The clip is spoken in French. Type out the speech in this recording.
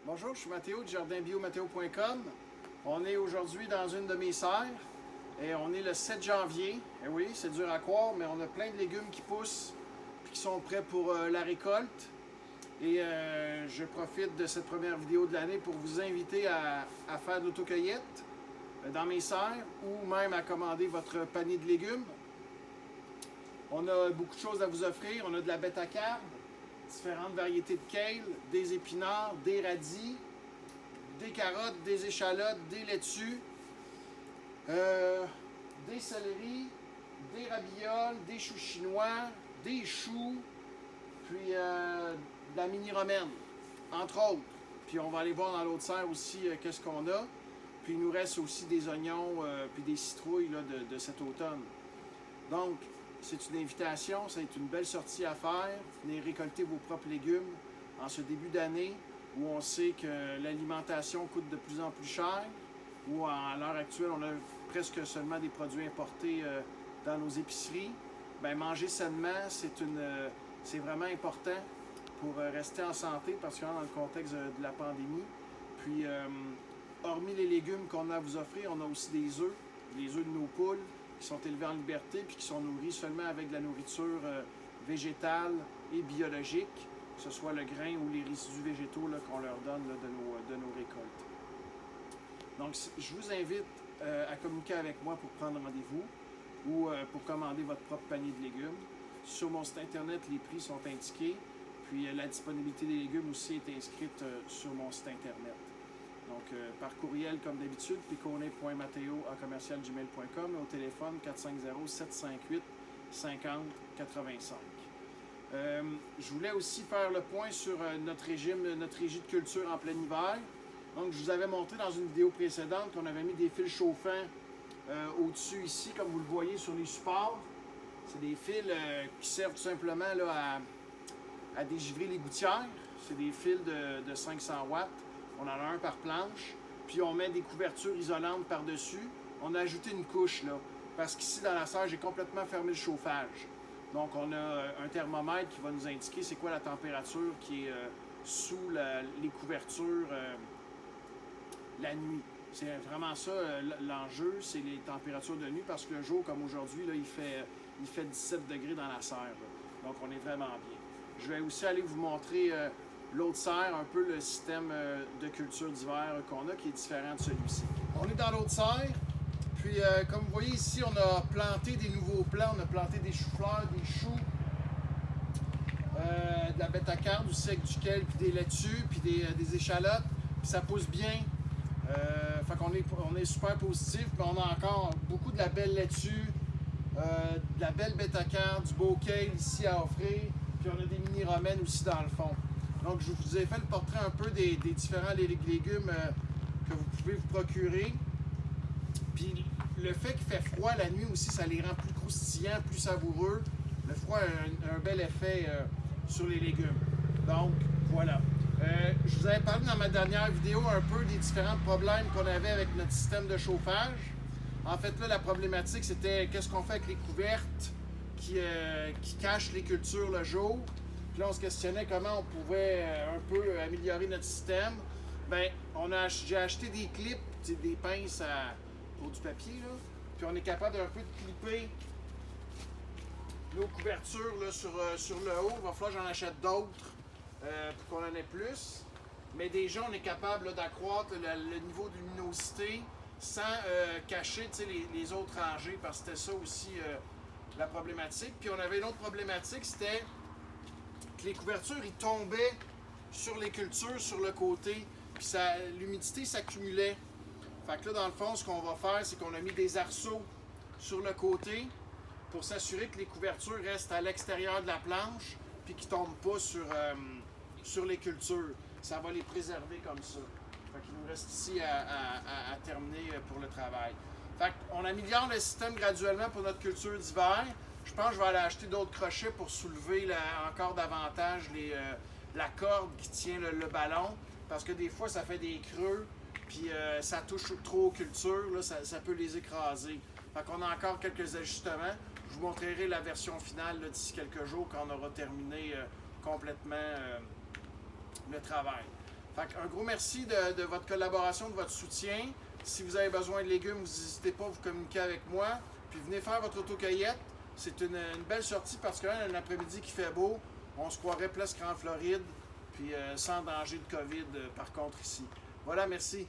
Bonjour, je suis Mathéo du jardinbiomathéo.com. On est aujourd'hui dans une de mes serres et on est le 7 janvier. Et oui, c'est dur à croire, mais on a plein de légumes qui poussent et qui sont prêts pour la récolte. Et je profite de cette première vidéo de l'année pour vous inviter à faire de l'autocueillette dans mes serres ou même à commander votre panier de légumes. On a beaucoup de choses à vous offrir. On a de la bêta-carbe, différentes variétés de kale, des épinards, des radis, des carottes, des échalotes, des laitues, des céleris, des rabioles, des choux chinois, des choux, puis de la mini romaine, entre autres. Puis on va aller voir dans l'autre serre aussi qu'est-ce qu'on a. Puis il nous reste aussi des oignons puis des citrouilles là, de cet automne. Donc, c'est une invitation, c'est une belle sortie à faire. Venez récolter vos propres légumes en ce début d'année où on sait que l'alimentation coûte de plus en plus cher, où à l'heure actuelle, on a presque seulement des produits importés dans nos épiceries. Bien, manger sainement, c'est vraiment important pour rester en santé, particulièrement dans le contexte de la pandémie. Puis, hormis les légumes qu'on a à vous offrir, on a aussi des œufs, les œufs de nos poules, qui sont élevés en liberté puis qui sont nourris seulement avec de la nourriture végétale et biologique, que ce soit le grain ou les résidus végétaux qu'on leur donne là, de nos récoltes. Donc, je vous invite à communiquer avec moi pour prendre rendez-vous ou pour commander votre propre panier de légumes. Sur mon site internet, les prix sont indiqués, puis la disponibilité des légumes aussi est inscrite sur mon site internet. Donc, par courriel, comme d'habitude, picone.mateo@gmail.com et au téléphone 450-758-5085. Je voulais aussi faire le point sur notre régie de culture en plein hiver. Donc, je vous avais montré dans une vidéo précédente qu'on avait mis des fils chauffants au-dessus ici, comme vous le voyez sur les supports. C'est des fils qui servent tout simplement là, à dégivrer les gouttières. C'est des fils de 500 watts. On en a un par planche, puis on met des couvertures isolantes par-dessus. On a ajouté une couche, là, parce qu'ici, dans la serre, j'ai complètement fermé le chauffage. Donc, on a un thermomètre qui va nous indiquer c'est quoi la température qui est sous les couvertures la nuit. C'est vraiment ça l'enjeu, c'est les températures de nuit, parce que le jour, comme aujourd'hui, là, il fait 17 degrés dans la serre. Là. Donc, on est vraiment bien. Je vais aussi aller vous montrer l'autre serre, un peu le système de culture d'hiver qu'on a, qui est différent de celui-ci. On est dans l'autre serre, puis comme vous voyez ici, on a planté des nouveaux plants, on a planté des choux-fleurs, des choux, de la bêta-carbe aussi avec du kale, puis des laitues, puis des échalotes, puis ça pousse bien. Fait qu'on est super positif, puis on a encore beaucoup de la belle laitue, de la belle bêta-carbe, du beau kale ici à offrir, puis on a des mini romaines aussi dans le fond. Donc, je vous ai fait le portrait un peu des différents légumes que vous pouvez vous procurer. Puis, le fait qu'il fait froid la nuit aussi, ça les rend plus croustillants, plus savoureux. Le froid a un bel effet sur les légumes. Donc, voilà. Je vous avais parlé dans ma dernière vidéo un peu des différents problèmes qu'on avait avec notre système de chauffage. En fait, là, la problématique, c'était qu'est-ce qu'on fait avec les couvertes qui cachent les cultures le jour. Puis là, on se questionnait comment on pouvait un peu améliorer notre système. Bien, j'ai acheté des clips, des pinces pour du papier, là. Puis on est capable d'un peu de clipper nos couvertures là, sur le haut. Il va falloir que j'en achète d'autres pour qu'on en ait plus. Mais déjà, on est capable d'accroître le niveau de luminosité sans cacher les autres rangées, parce que c'était ça aussi la problématique. Puis on avait une autre problématique, c'était que les couvertures, ils tombaient sur les cultures, sur le côté, puis l'humidité s'accumulait. Fait que là, dans le fond, ce qu'on va faire, c'est qu'on a mis des arceaux sur le côté pour s'assurer que les couvertures restent à l'extérieur de la planche, puis qu'ils ne tombent pas sur les cultures. Ça va les préserver comme ça. Fait qu'il nous reste ici à terminer pour le travail. Fait qu'on améliore le système graduellement pour notre culture d'hiver. Je pense que je vais aller acheter d'autres crochets pour soulever encore davantage la corde qui tient le ballon. Parce que des fois, ça fait des creux, puis ça touche trop aux cultures, là, ça peut les écraser. Fait qu'on a encore quelques ajustements. Je vous montrerai la version finale d'ici quelques jours quand on aura terminé complètement le travail. Fait un gros merci de votre collaboration, de votre soutien. Si vous avez besoin de légumes, vous n'hésitez pas à vous communiquer avec moi. Puis venez faire votre autocueillette. C'est une belle sortie parce qu'un après-midi qui fait beau, on se croirait presque en Floride, puis sans danger de COVID par contre ici. Voilà, merci.